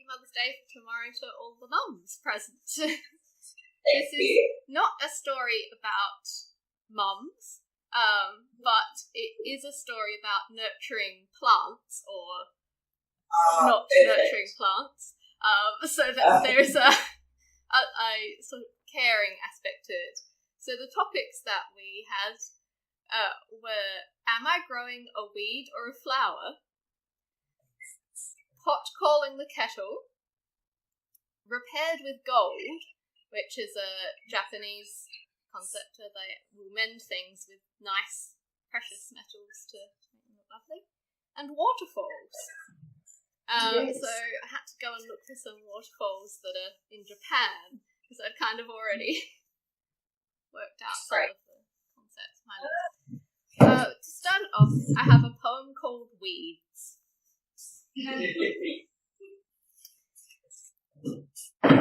Mother's Day for tomorrow to all the mums present. This is not a story about mums, but it is a story about nurturing plants, or not nurturing plants, so that there's a sort of caring aspect to it. So the topics that we had were, am I growing a weed or a flower? Pot calling the kettle, repaired with gold, which is a Japanese concept where they will mend things with nice, precious metals to make them look lovely, and waterfalls. Yes. So I had to go and look for some waterfalls that are in Japan, because I'd kind of already worked out some of the concepts. To start it off, I have a poem called Weeds. The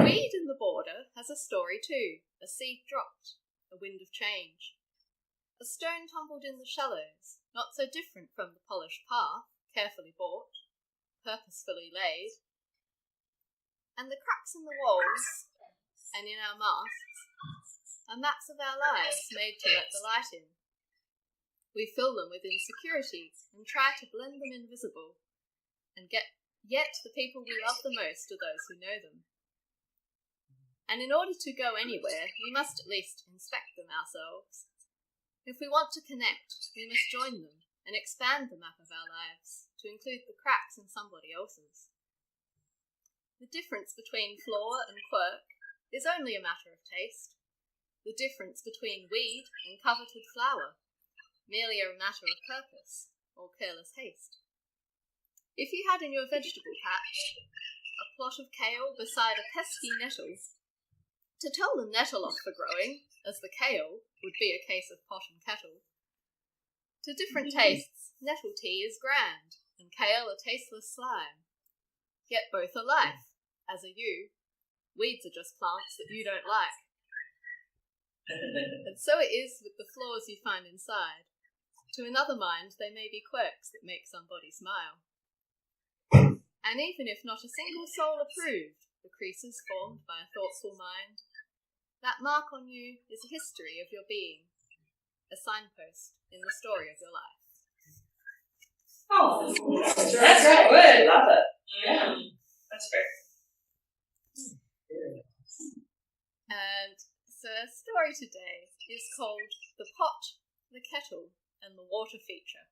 weed in the border has a story too. A seed dropped, a wind of change. A stone tumbled in the shallows, not so different from the polished path, carefully bought, purposefully laid. And the cracks in the walls, and in our masks, are maps of our lives made to let the light in. We fill them with insecurity and try to blend them invisible, and yet the people we love the most are those who know them. And in order to go anywhere, we must at least inspect them ourselves. If we want to connect, we must join them and expand the map of our lives to include the cracks in somebody else's. The difference between flaw and quirk is only a matter of taste. The difference between weed and coveted flower, merely a matter of purpose or careless haste. If you had in your vegetable patch a plot of kale beside a pesky nettle, to tell the nettle off for growing, as the kale would be a case of pot and kettle. To different tastes, nettle tea is grand, and kale a tasteless slime. Yet both are life, as are you. Weeds are just plants that you don't like. And so it is with the flaws you find inside. To another mind, they may be quirks that make somebody smile. And even if not a single soul approved, the creases formed by a thoughtful mind, that mark on you is a history of your being, a signpost in the story of your life. Oh, that's right. Good. Love it. Yeah, that's fair. And so our story today is called The Pot, the Kettle, and the Water Feature.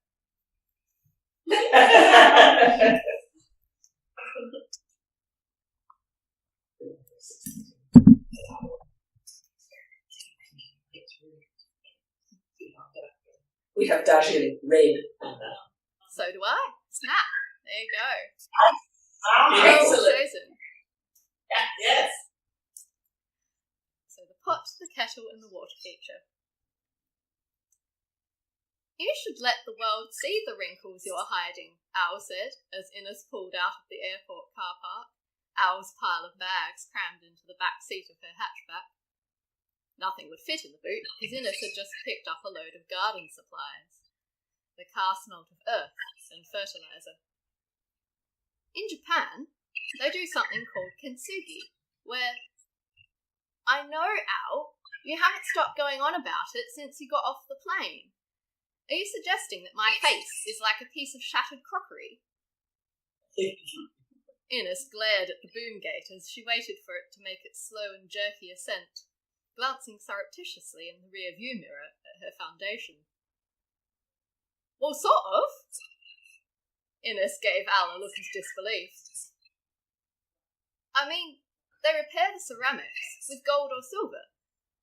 We have dashing red on that. So do I. Snap. There you go. Excellent. Chosen. Yes. So the pot, the kettle, and the water feature. You should let the world see the wrinkles you're hiding, Owl said, as Innes pulled out of the airport car park, Owl's pile of bags crammed into the back seat of her hatchback. Nothing would fit in the boot, because Innes had just picked up a load of garden supplies. The car smelt of earth and fertilizer. In Japan, they do something called kintsugi, where, I know, Owl, you haven't stopped going on about it since you got off the plane. Are you suggesting that my face is like a piece of shattered crockery? Innes glared at the boom gate as she waited for it to make its slow and jerky ascent, glancing surreptitiously in the rear-view mirror at her foundation. Well, sort of. Innes gave Al a look of disbelief. I mean, they repair the ceramics with gold or silver,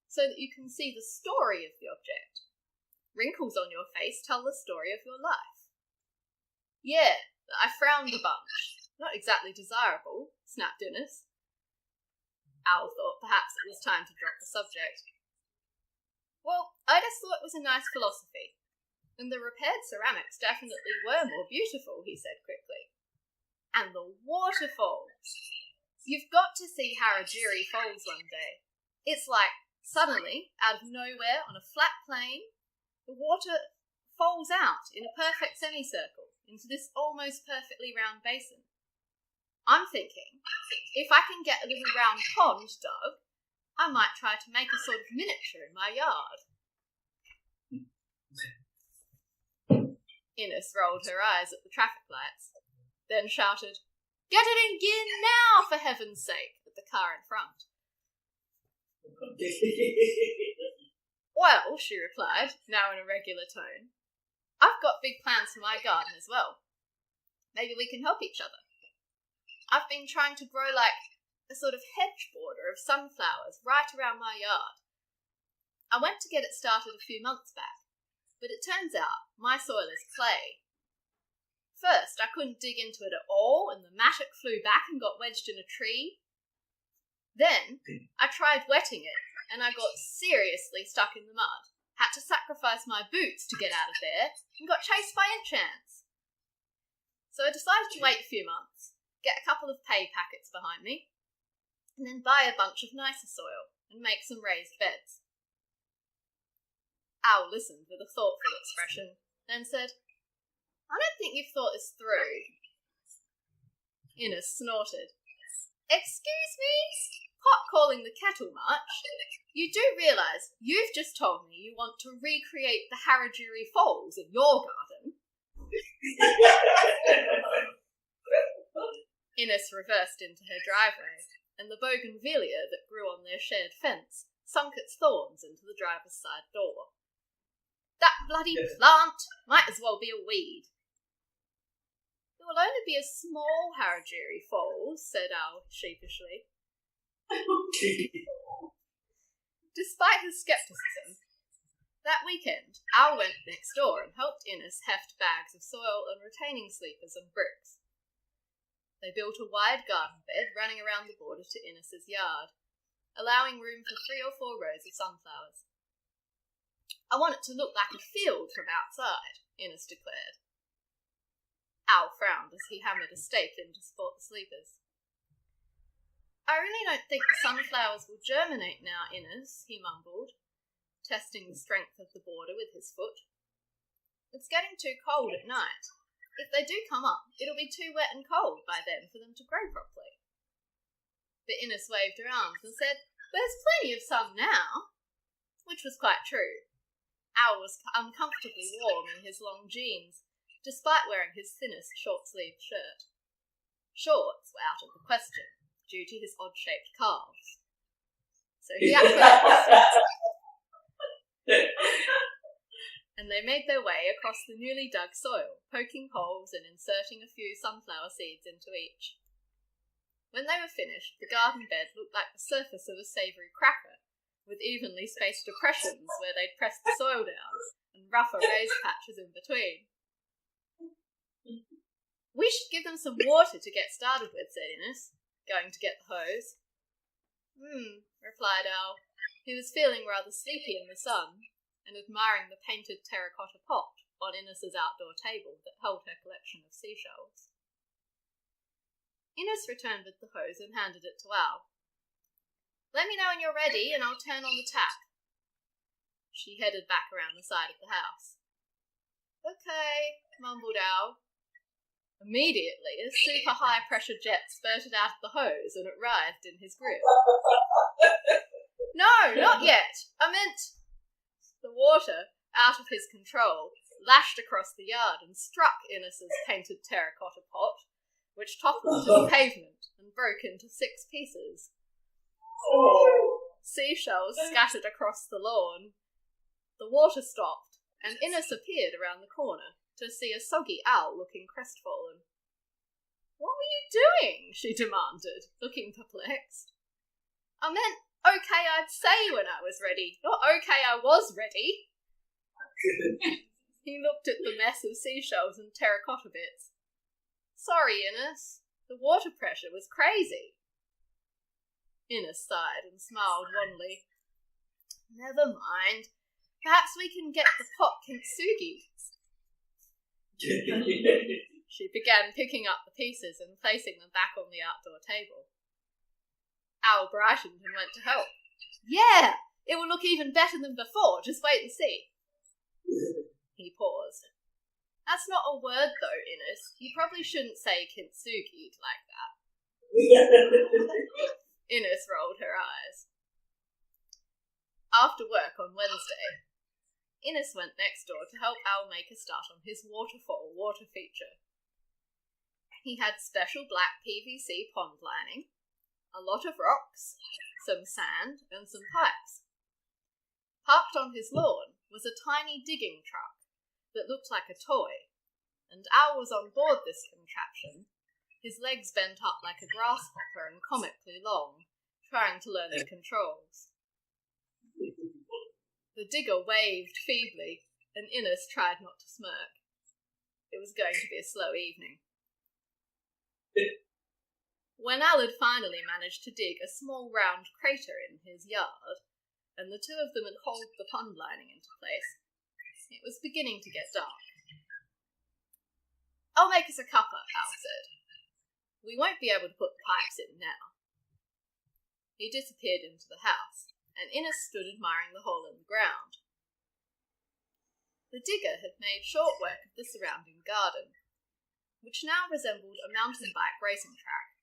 so that you can see the story of the object. Wrinkles on your face tell the story of your life. Yeah, I frowned a bunch. Not exactly desirable, snapped Innes. Owl thought perhaps it was time to drop the subject. Well, I just thought it was a nice philosophy. And the repaired ceramics definitely were more beautiful, he said quickly. And the waterfalls. You've got to see Harajiri Falls one day. It's like, suddenly, out of nowhere on a flat plain, the water falls out in a perfect semicircle into this almost perfectly round basin. I'm thinking, if I can get a little round pond dug, I might try to make a sort of miniature in my yard. Ines rolled her eyes at the traffic lights, then shouted, "Get it in gear now, for heaven's sake," at the car in front. "Well," she replied, now in a regular tone, "I've got big plans for my garden as well. Maybe we can help each other. I've been trying to grow like a sort of hedge border of sunflowers right around my yard. I went to get it started a few months back, but it turns out my soil is clay. First, I couldn't dig into it at all, and the mattock flew back and got wedged in a tree. Then, I tried wetting it, and I got seriously stuck in the mud, had to sacrifice my boots to get out of there, and got chased by inch ants. So I decided to wait a few months, get a couple of pay packets behind me, and then buy a bunch of nicer soil and make some raised beds." Al listened with a thoughtful expression, then said, "I don't think you've thought this through." Ines snorted. "Excuse me? Pot calling the kettle much? You do realise you've just told me you want to recreate the Harakiri Falls in your garden?" Ines reversed into her driveway, and the bougainvillea that grew on their shared fence sunk its thorns into the driver's side door. "That bloody plant might as well be a weed." "It will only be a small Harakiri Falls," said Al sheepishly. Despite his scepticism, that weekend, Al went next door and helped Ines heft bags of soil and retaining sleepers and bricks. They built a wide garden bed running around the border to Ines's yard, allowing room for 3 or 4 rows of sunflowers. "I want it to look like a field from outside," Ines declared. Al frowned as he hammered a stake in to support the sleepers. "I really don't think the sunflowers will germinate now, Ines," he mumbled, testing the strength of the border with his foot. "It's getting too cold at night. If they do come up, it'll be too wet and cold by then for them to grow properly." But Ines waved her arms and said, "There's plenty of sun now," which was quite true. Al was uncomfortably warm in his long jeans, despite wearing his thinnest short-sleeved shirt. Shorts were out of the question, due to his odd-shaped calves. So he acquiesced, and they made their way across the newly dug soil, poking holes and inserting a few sunflower seeds into each. When they were finished, the garden bed looked like the surface of a savoury cracker, with evenly spaced depressions where they'd pressed the soil down, and rougher raised patches in between. "We should give them some water to get started with," said Ines, going to get the hose. Replied Al. He was feeling rather sleepy in the sun, and admiring the painted terracotta pot on Ines's outdoor table that held her collection of seashells. Ines returned with the hose and handed it to Al. "Let me know when you're ready, and I'll turn on the tap." She headed back around the side of the house. "Okay," mumbled Al. Immediately, a super high-pressure jet spurted out of the hose, and it writhed in his grip. "No, not yet. I meant—" The water, out of his control, lashed across the yard and struck Ines's painted terracotta pot, which toppled to the pavement and broke into 6 pieces. Seashells scattered across the lawn. The water stopped, and Ines appeared around the corner to see a soggy Al looking crestfallen. "What were you doing?" she demanded, looking perplexed. "I meant okay I'd say when I was ready, not okay I was ready." He looked at the mess of seashells and terracotta bits. "Sorry, Ines. The water pressure was crazy." Ines sighed and smiled wanly. "Never mind. Perhaps we can get the pot kintsugi." She began picking up the pieces and placing them back on the outdoor table. Al brightened and went to help. "Yeah, it will look even better than before. Just wait and see." He paused. "That's not a word, though, Ines. You probably shouldn't say kintsugi like that." Ines rolled her eyes. After work on Wednesday, Ines went next door to help Al make a start on his waterfall water feature. He had special black PVC pond lining, a lot of rocks, some sand, and some pipes. Parked on his lawn was a tiny digging truck that looked like a toy, and Al was on board this contraption, his legs bent up like a grasshopper and comically long, trying to learn the controls. The digger waved feebly, and Ines tried not to smirk. It was going to be a slow evening. When Al had finally managed to dig a small round crater in his yard, and the two of them had hauled the pond lining into place, it was beginning to get dark. "I'll make us a cuppa," Al said. "We won't be able to put the pipes in now." He disappeared into the house, and Ines stood admiring the hole in the ground. The digger had made short work of the surrounding garden, which now resembled a mountain bike racing track.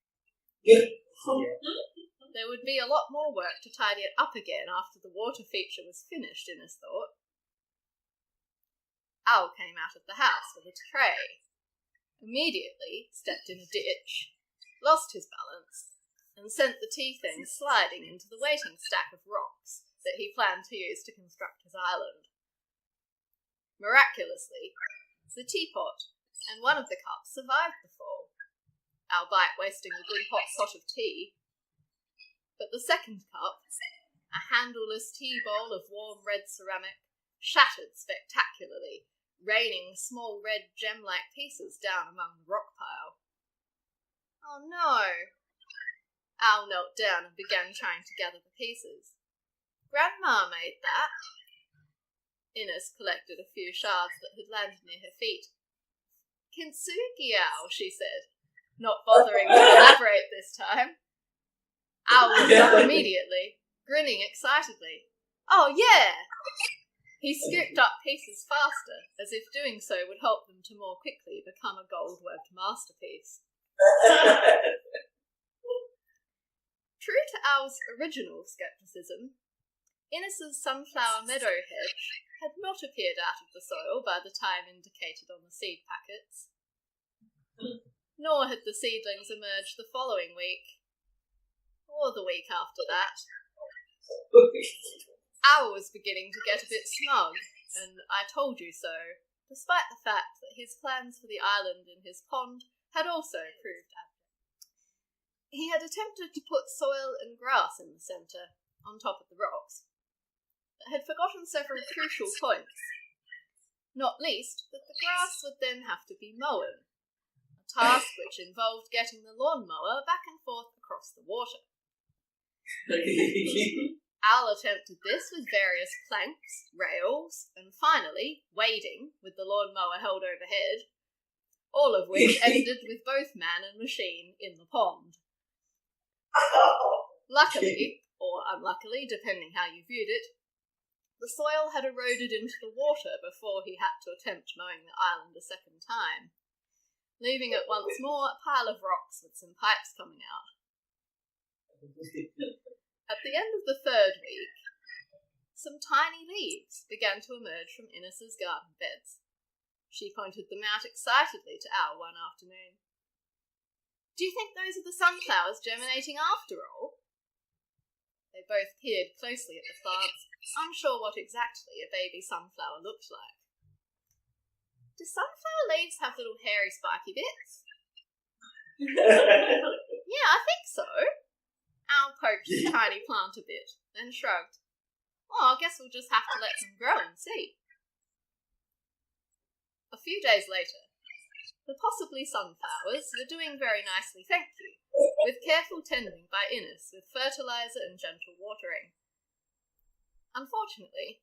There would be a lot more work to tidy it up again after the water feature was finished, Ines thought. Al came out of the house with a tray, immediately stepped in a ditch, lost his balance, and sent the tea things sliding into the waiting stack of rocks that he planned to use to construct his island. Miraculously, the teapot and one of the cups survived the fall, albeit wasting a good hot pot of tea. But the second cup, a handleless tea bowl of warm red ceramic, shattered spectacularly, raining small red gem-like pieces down among the rock pile. "Oh no!" Al knelt down and began trying to gather the pieces. "Grandma made that." Ines collected a few shards that had landed near her feet. "Kintsugi, Al," she said, not bothering to elaborate this time. Al looked up immediately, grinning excitedly. "Oh, yeah!" He scooped up pieces faster, as if doing so would help them to more quickly become a gold-webbed masterpiece. True to Al's original scepticism, Ines's sunflower meadow hedge had not appeared out of the soil by the time indicated on the seed packets. Nor had the seedlings emerged the following week, or the week after that. Al was beginning to get a bit smug, and I told you so, despite the fact that his plans for the island in his pond had also proved abject. He had attempted to put soil and grass in the centre, on top of the rocks, but had forgotten several crucial points, not least that the grass would then have to be mown, a task which involved getting the lawnmower back and forth across the water. Al attempted this with various planks, rails, and finally wading with the lawnmower held overhead, all of which ended with both man and machine in the pond. Luckily, or unluckily, depending how you viewed it, the soil had eroded into the water before he had to attempt mowing the island a second time, leaving it once more a pile of rocks with some pipes coming out. At the end of the third week, some tiny leaves began to emerge from Ines's garden beds. She pointed them out excitedly to Al one afternoon. "Do you think those are the sunflowers germinating after all?" They both peered closely at the plants, unsure what exactly a baby sunflower looked like. "Do sunflower leaves have little hairy spiky bits?" "Yeah, I think so." Al poked the tiny plant a bit, then shrugged. "Well, I guess we'll just have to let them grow and see." A few days later, the possibly sunflowers were doing very nicely, thank you, with careful tending by Ines with fertiliser and gentle watering. Unfortunately,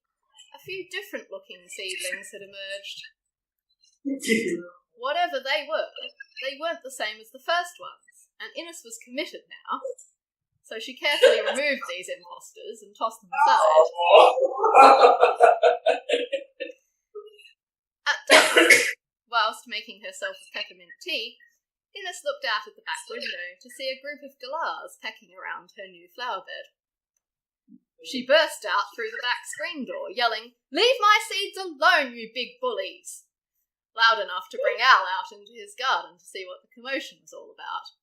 a few different-looking seedlings had emerged. Whatever they weren't the same as the first ones, and Ines was committed now, so she carefully removed these imposters and tossed them aside. At dusk, whilst making herself a peppermint tea, Ines looked out at the back window to see a group of galahs pecking around her new flower bed. She burst out through the back screen door, yelling, "Leave my seeds alone, you big bullies!" loud enough to bring Al out into his garden to see what the commotion was all about.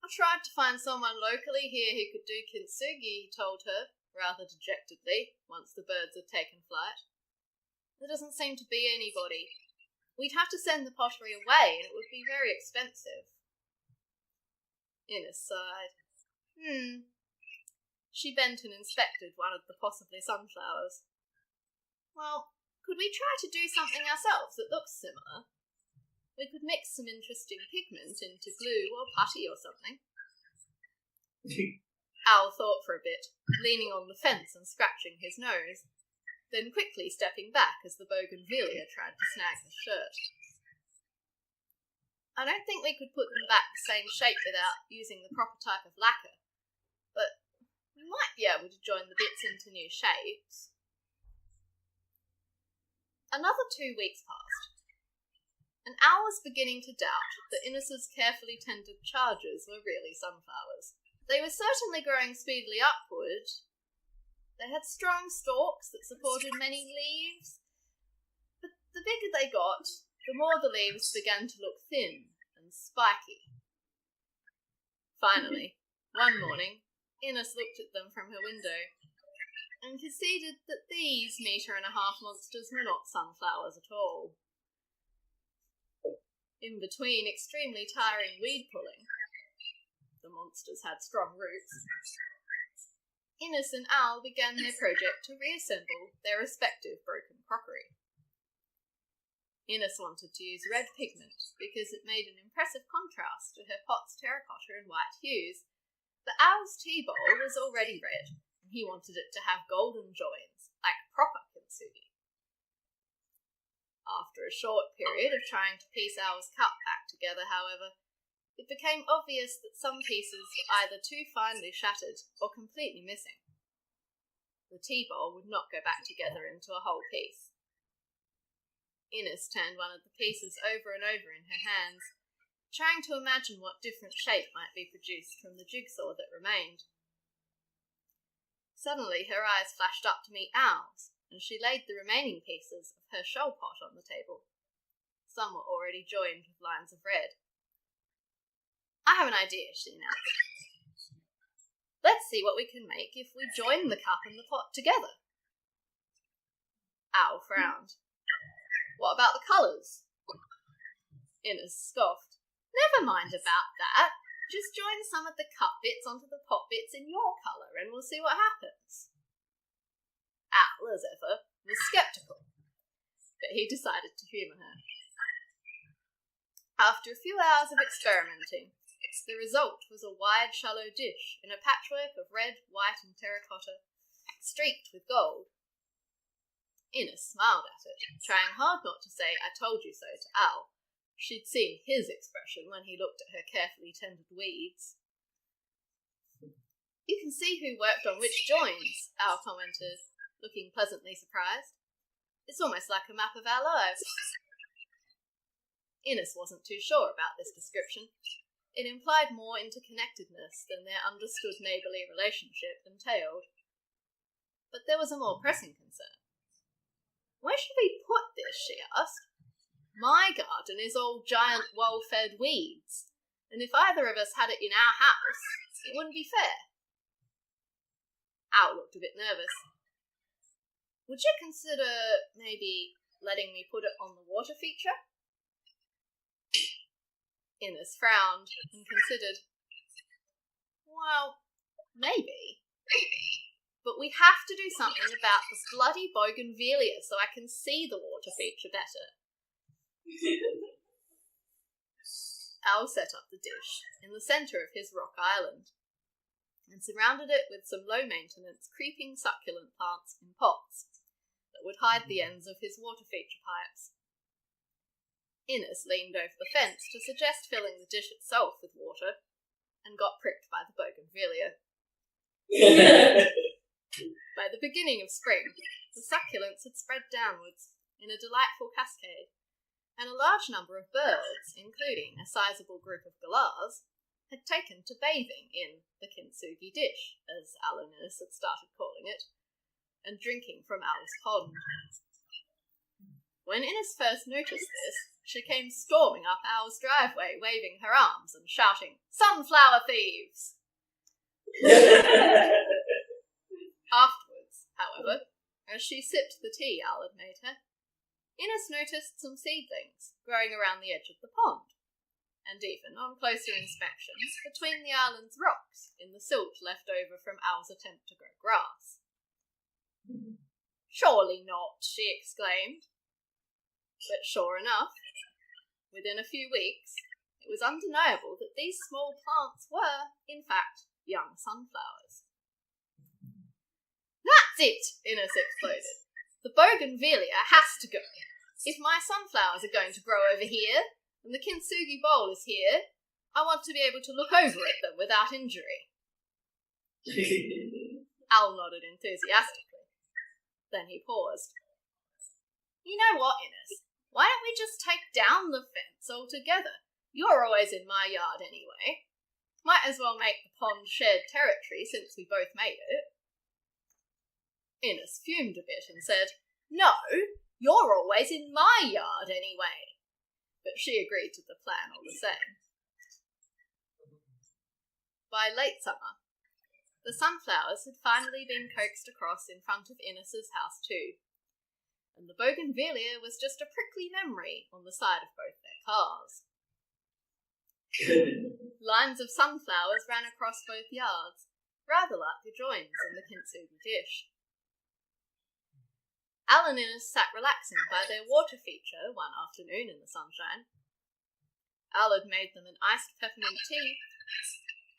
"I tried to find someone locally here who could do kintsugi," he told her, rather dejectedly, once the birds had taken flight. "There doesn't seem to be anybody. We'd have to send the pottery away, and it would be very expensive." Ines sighed. She bent and inspected one of the possibly sunflowers. "Well, could we try to do something ourselves that looks similar? We could mix some interesting pigment into glue or putty or something." Al thought for a bit, leaning on the fence and scratching his nose, then quickly stepping back as the bougainvillea tried to snag his shirt. "I don't think we could put them back the same shape without using the proper type of lacquer, but we might be able to join the bits into new shapes." Another 2 weeks passed, and Al was beginning to doubt that Ines's carefully tended charges were really sunflowers. They were certainly growing speedily upward. They had strong stalks that supported many leaves, but the bigger they got, the more the leaves began to look thin and spiky. Finally, one morning, Ines looked at them from her window and conceded that these 1.5-metre monsters were not sunflowers at all. In between extremely tiring weed pulling, the monsters had strong roots, Ines and Al began their project to reassemble their respective broken crockery. Ines wanted to use red pigment because it made an impressive contrast to her pot's terracotta and white hues, but Al's tea bowl was already red, and he wanted it to have golden joins, like proper kintsugi. After a short period of trying to piece Al's cup back together, however, it became obvious that some pieces were either too finely shattered or completely missing. The tea bowl would not go back together into a whole piece. Ines turned one of the pieces over and over in her hands, trying to imagine what different shape might be produced from the jigsaw that remained. Suddenly her eyes flashed up to meet Al's, and she laid the remaining pieces of her shoal pot on the table. Some were already joined with lines of red. "I have an idea," she announced. "Let's see what we can make if we join the cup and the pot together." Al frowned. "What about the colours?" Ines scoffed. "Never mind about that. Just join some of the cup bits onto the pot bits in your colour and we'll see what happens." Al, as ever, was sceptical, but he decided to humour her. After a few hours of experimenting, the result was a wide, shallow dish in a patchwork of red, white and terracotta, streaked with gold. Ines smiled at it, trying hard not to say "I told you so" to Al. She'd seen his expression when he looked at her carefully tended weeds. "You can see who worked on which joins," Al commented, looking pleasantly surprised. "It's almost like a map of our lives." Ines wasn't too sure about this description. It implied more interconnectedness than their understood neighbourly relationship entailed. But there was a more pressing concern. "Where should we put this?" she asked. "My garden is all giant, well-fed weeds, and if either of us had it in our house, it wouldn't be fair." Al looked a bit nervous. "Would you consider, maybe, letting me put it on the water feature?" Ines frowned and considered. "Well, maybe. But we have to do something about this bloody bougainvillea so I can see the water feature better." Al set up the dish in the centre of his rock island and surrounded it with some low-maintenance creeping succulent plants in pots that would hide the ends of his water feature pipes. Ines leaned over the fence to suggest filling the dish itself with water and got pricked by the bougainvillea. By the beginning of spring, the succulents had spread downwards in a delightful cascade, and a large number of birds, including a sizable group of galahs, had taken to bathing in the kintsugi dish, as Al and Innes had started calling it, and drinking from Al's pond. When Innes first noticed this, she came storming up Al's driveway, waving her arms and shouting, "Sunflower thieves!" Afterwards, however, as she sipped the tea Al had made her, Innes noticed some seedlings growing around the edge of the pond, and even, on closer inspection, between the island's rocks in the silt left over from Al's attempt to grow grass. "Surely not," she exclaimed. But sure enough, within a few weeks, it was undeniable that these small plants were, in fact, young sunflowers. "That's it!" Innes exploded. "The bougainvillea has to go. If my sunflowers are going to grow over here, and the kintsugi bowl is here, I want to be able to look over at them without injury." Al nodded enthusiastically. Then he paused. "You know what, Innes? Why don't we just take down the fence altogether? You're always in my yard anyway. Might as well make the pond shared territory since we both made it." Innes fumed a bit and said, "No, you're always in my yard anyway." But she agreed to the plan all the same. By late summer, the sunflowers had finally been coaxed across in front of Innes's house too, and the bougainvillea was just a prickly memory on the side of both their cars. Lines of sunflowers ran across both yards, rather like the joins in the kintsugi dish. Al and Innes sat relaxing by their water feature one afternoon in the sunshine. Al had made them an iced peppermint tea,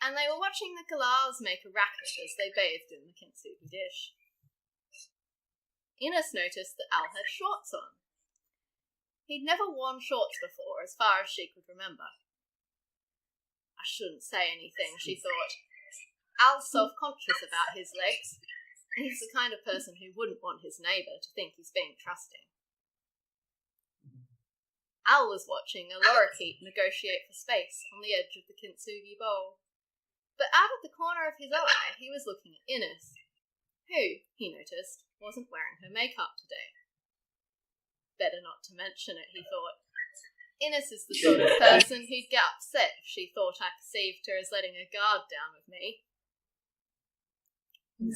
and they were watching the galahs make a racket as they bathed in the kintsugi dish. Innes noticed that Al had shorts on. He'd never worn shorts before, as far as she could remember. I shouldn't say anything, she thought. Al's self-conscious about his legs. He's the kind of person who wouldn't want his neighbour to think he's being trusting. Al was watching a lorikeet negotiate for space on the edge of the kintsugi bowl. But out of the corner of his eye, he was looking at Innes, who, he noticed, wasn't wearing her makeup today. Better not to mention it, he thought. Innes is the sort of person who'd get upset if she thought I perceived her as letting her guard down with me.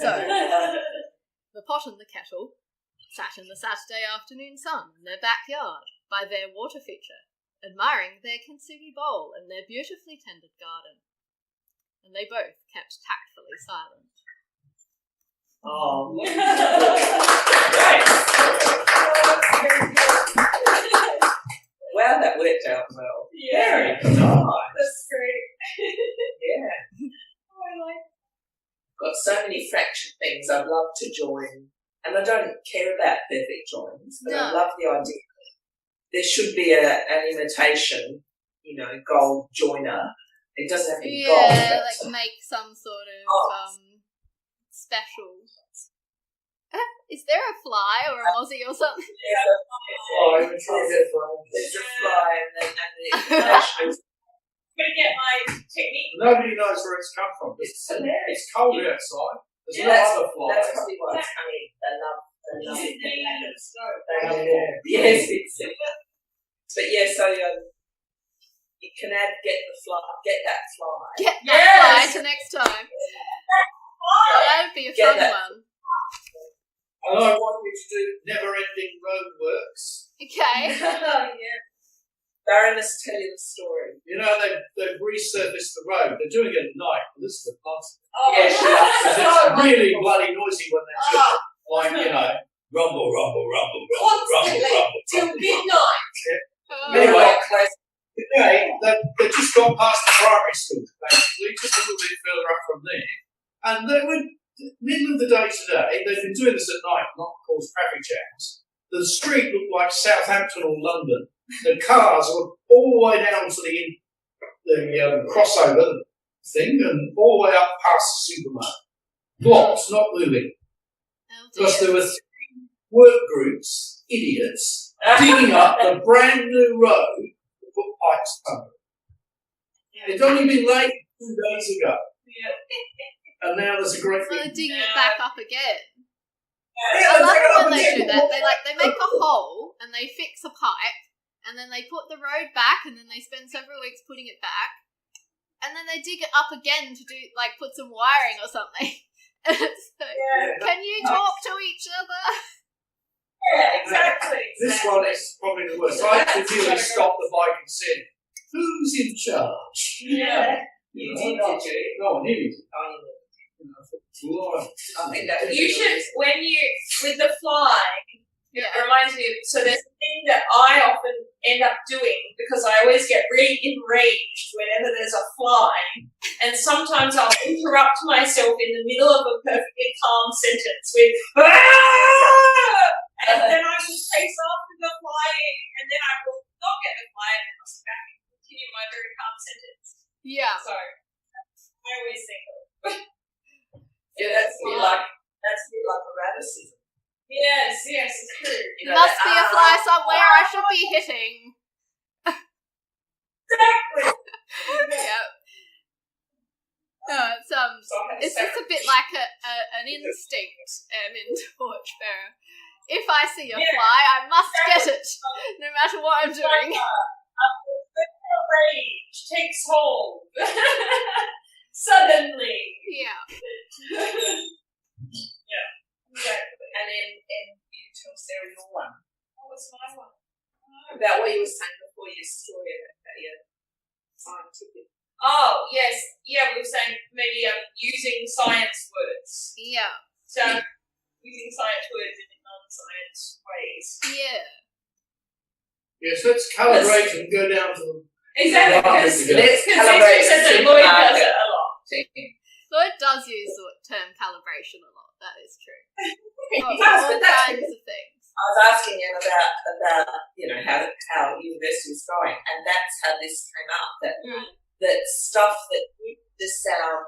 So, the pot and the kettle sat in the Saturday afternoon sun in their backyard by their water feature, admiring their kintsugi bowl and their beautifully tended garden. And they both kept tactfully silent. Oh, wow, that worked out well. Yeah. Very nice. That's great. Yeah. Oh, I like Got so many fractured things I'd love to join. And I don't care about perfect joins, but I love the idea. There should be an imitation, gold joiner. It doesn't have to be gold. Yeah, like make some sort of special. Is there a fly or a mozzie or something? Yeah, there's a fly and the imitation. I'm going to get my technique. Nobody knows where it's come from. It's hilarious. It's cold outside. There's Yeah, no other flies. That's probably why it's coming. They love it. Yeah. Yes, but yeah, so you can get that fly. Get that fly to next time. Oh, That'd be a fun one. And I want you to do never-ending roadworks. Okay. yeah. Baroness, tell you the story. They've resurfaced the road. They're doing it at night. This is the fun. Oh, Yeah, she loves it. It's really bloody noisy when they do it. Like, rumble, rumble, rumble, rumble, rumble, Constantly rumble. till midnight. Anyway, Clay, they've just gone past the primary school, basically, just a little bit further up from there. And they were middle of the day today. They've been doing this at night, not cause traffic jams. The street looked like Southampton or London. The cars were all the way down to the crossover thing and all the way up past the supermarket. Blocks not moving. Oh, Because dear. there were 3 work groups, idiots, digging up the brand new road to put pipes under it. It's only been laid 2 days ago. Yeah. And now there's a great Well, they're big... digging it back up again. Yeah, I love take it it up when they again. do that. They make a hole and they fix a pipe, and then they put the road back, and then they spend several weeks putting it back, and then they dig it up again to do put some wiring or something. And it's like, can you talk to each other? Yeah, exactly. This one is probably the worst. I could really stop the bike and say, who's in charge? Yeah. You did not do it. No, I knew it. I think that was You should, when you, with the fly, Yeah. it reminds me of, so there's a thing that I often end up doing because I always get really enraged whenever there's a fly, and sometimes I'll interrupt myself in the middle of a perfectly calm sentence with "Ah!" and then I will chase after the fly, and then I will not get the fly, and then I'll sit back and continue my very calm sentence. Yeah. So I always think of Yeah, that's a bit like erraticism. yes, it's true. There must be a fly somewhere I should be hitting. Exactly. Yeah. No, it's just a bit like an instinct in Torchbearer. If I see a fly, I must get it, no matter what I'm doing. Rage takes hold. Suddenly. Yeah. Yeah. Exactly. And then you tell Sarah your one. What was my one? About what you were saying before, your story about your scientific. Oh, yes. Yeah, we were saying maybe using science words. Yeah. So, using science words in non-science ways. Yeah. Yes, let's calibrate and go down to the... Exactly. Right, Because let's calibrate says that the Lloyd does supermarket. it a lot. Lloyd does use the term calibration a lot, that is true. For does, all but that's kinds of things. I was asking him about how university is going, and that's how this came up. That stuff that used to sound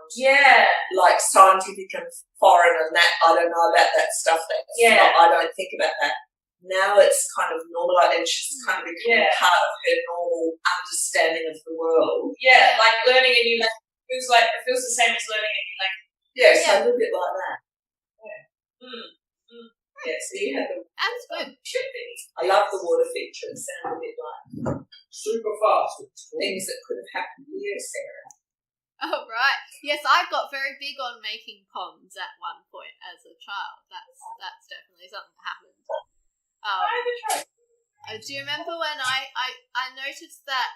like scientific and foreign, and that I don't know about that stuff. I don't think about that. Now it's kind of normal, and she's kind of becoming part of her normal understanding of the world. Yeah, like learning a new language. It feels the same as learning a new language. Yes, a little bit like that. Mm. Yeah, so you had the... That's good. Should be. I love the water feature. It sounded a bit like Super fast. things that could have happened here, Sarah. Oh, right. Yes, I got very big on making ponds at one point as a child. That's definitely something that happened. Do you remember when I noticed that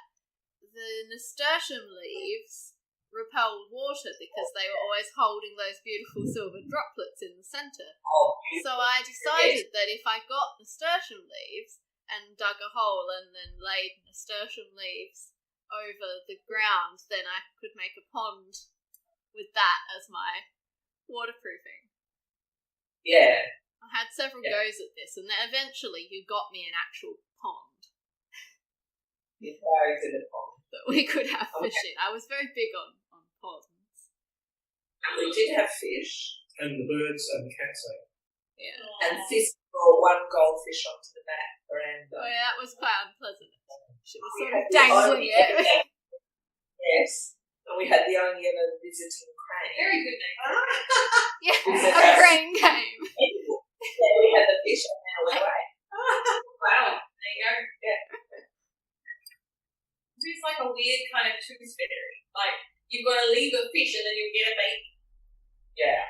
the nasturtium leaves repelled water because they were always holding those beautiful silver droplets in the centre? So I decided that if I got nasturtium leaves and dug a hole and then laid nasturtium leaves over the ground, then I could make a pond with that as my waterproofing. Yeah. I had several goes at this, and then eventually you got me an actual pond You carried it on. that we could have fish in. I was very big on ponds. And we did have fish. And the birds and the cats ate. Yeah. And Fisk brought one goldfish onto the back veranda. Oh yeah, that was quite unpleasant. She was We sort of had the dangling only- it. Yes. And we had the only ever visiting crane. Very good name. Yeah, Was it a us? crane came. Yeah, we had the fish and then it went away. Wow. There you go. Yeah. It's like a weird kind of tooth fairy. Like, you've got to leave a fish and then you'll get a baby. Yeah.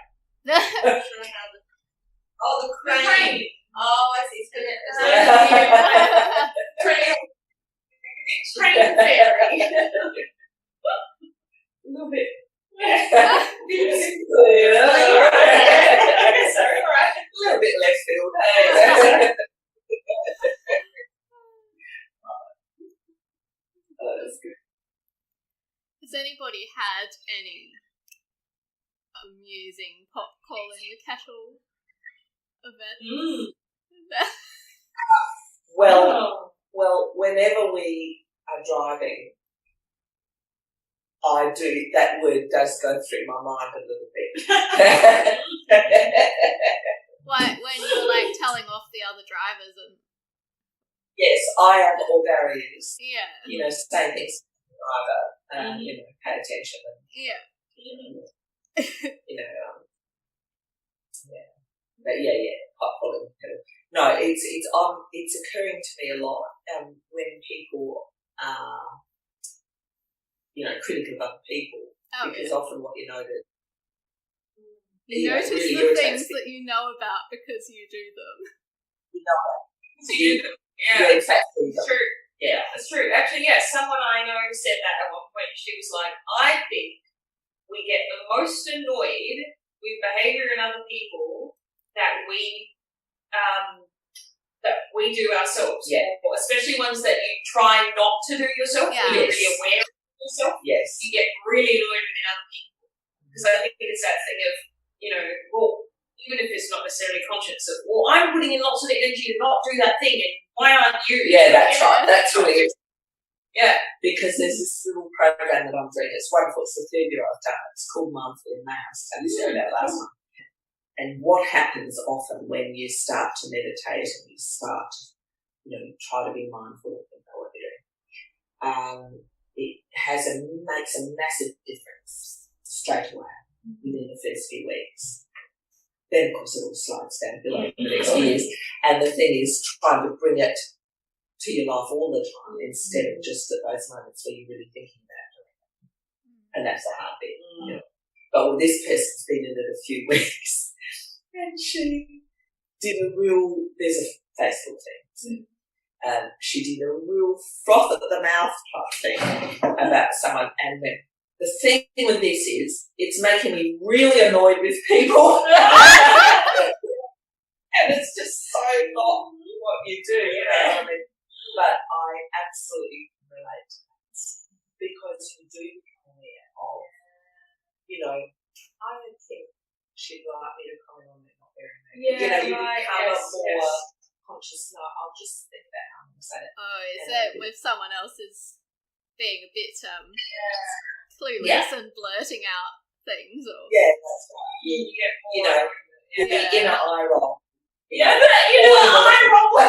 I'm not sure how the Oh, the crane. crane. Oh, I see. So crane. Crane fairy. A little bit. Sorry. Right. A little bit left field. Oh, that's good. Has anybody had any amusing pot calling the kettle event? Well, whenever we are driving, I do, that word does go through my mind a little bit. Like when you're like telling off the other drivers and Yes, I am all barriers. Yeah. You know, saying things to the driver, you know, pay attention. And, Yeah. you know, yeah. But hot following Kettle. No, it's occurring to me a lot when people are, you know, critical of other people. Because often what you notice, you notice really the irritates things that you know about because you do them. You know, So you do them. Yeah, exactly. It's true. Yeah, it's true. Actually, someone I know said that at one point. She was like, I think we get the most annoyed with behaviour in other people that we do ourselves. Yeah. Or especially ones that you try not to do yourself. Yeah. When you're really aware of yourself. Yes. You get really annoyed with other people. Because I think it's that thing of, you know, well, even if it's not necessarily conscious of, well, I'm putting in lots of energy to not do that thing, and why aren't you? Yeah, that's right. That's really it. Yeah. Because there's this little program that I'm doing. It's wonderful. It's the third year I've done it. It's called Mindful in Mouse. I was doing that last time. And what happens often when you start to meditate and you start to, you know, try to be mindful of what you're doing, it makes a massive difference straight away within the first few weeks. Then, of course, it all slides down below the next years. And the thing is trying to bring it to your life all the time instead of just at those moments where you're really thinking about it. And that's the hard bit. You know. But well, this person's been in it a few weeks and she did there's a Facebook thing. She did a real froth at the mouth type thing about someone, and then the thing with this is it's making me really annoyed with people. And it's just so not what you do, you know what I mean? But I absolutely relate to that because you do become aware of, you know, I don't think she'd like me to comment on it, not very much. Yeah, you know, you right, become yes, more conscious. No, I'll just think about how I'm going to say it. Oh, is it with someone else's being a bit clueless and blurting out things? Or... Yeah, that's right. You get more, you know, the inner eye roll. Yeah, the inner eye roll.